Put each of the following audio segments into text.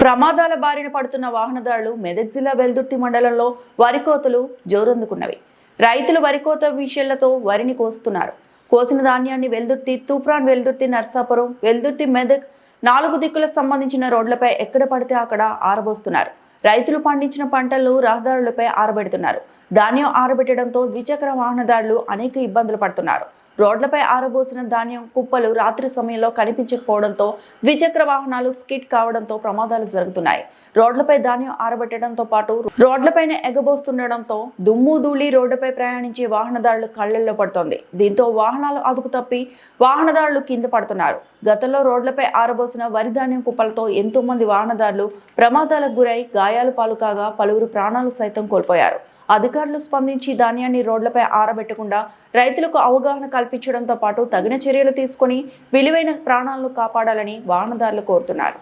ప్రమాదాల బారిన పడుతున్న వాహనదారులు మెదక్ జిల్లా వెల్దుర్తి మండలంలో వరి కోతలు జోరందుకున్నవి. రైతులు వరి కోత మిషన్లతో వరిని కోస్తున్నారు. కోసిన ధాన్యాన్ని వెల్దుర్తి, తూప్రాన్, వెల్దుర్తి, నర్సాపురం, వెల్దుర్తి, మెదక్ 4 దిక్కులకు సంబంధించిన రోడ్లపై ఎక్కడ పడితే అక్కడ ఆరబోస్తున్నారు. రైతులు పండించిన పంటలను రహదారులపై ఆరబెడుతున్నారు. ధాన్యం ఆరబెట్టడంతో ద్విచక్ర వాహనదారులు అనేక ఇబ్బందులు పడుతున్నారు. రోడ్లపై ఆరబోసిన ధాన్యం కుప్పలు రాత్రి సమయంలో కనిపించకపోవడంతో ద్విచక్ర వాహనాలు స్కిడ్ కావడంతో ప్రమాదాలు జరుగుతున్నాయి. రోడ్లపై ధాన్యం ఆరబెట్టడంతో పాటు రోడ్లపైన ఎగబోస్తుండడంతో దుమ్ము ధూళి రోడ్డుపై ప్రయాణించే వాహనదారులు కళ్లల్లో పడుతోంది. దీంతో వాహనాలు అదుపు తప్పి వాహనదారులు కింద పడుతున్నారు. గతంలో రోడ్లపై ఆరబోసిన వరి ధాన్యం కుప్పలతో ఎంతో మంది వాహనదారులు ప్రమాదాలకు గురై గాయాలు పాలు కాగా పలువురు ప్రాణాలు సైతం కోల్పోయారు. అధికారులు స్పందించి ధాన్యాన్ని రోడ్లపై ఆరబెట్టకుండా రైతులకు అవగాహన కల్పించడంతో పాటు తగిన చర్యలు తీసుకుని విలువైన ప్రాణాలను కాపాడాలని వాహనదారులు కోరుతున్నారు.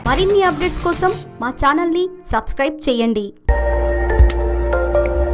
మరిన్ని అప్డేట్స్ కోసం మా ఛానల్ని సబ్స్క్రైబ్ చేయండి.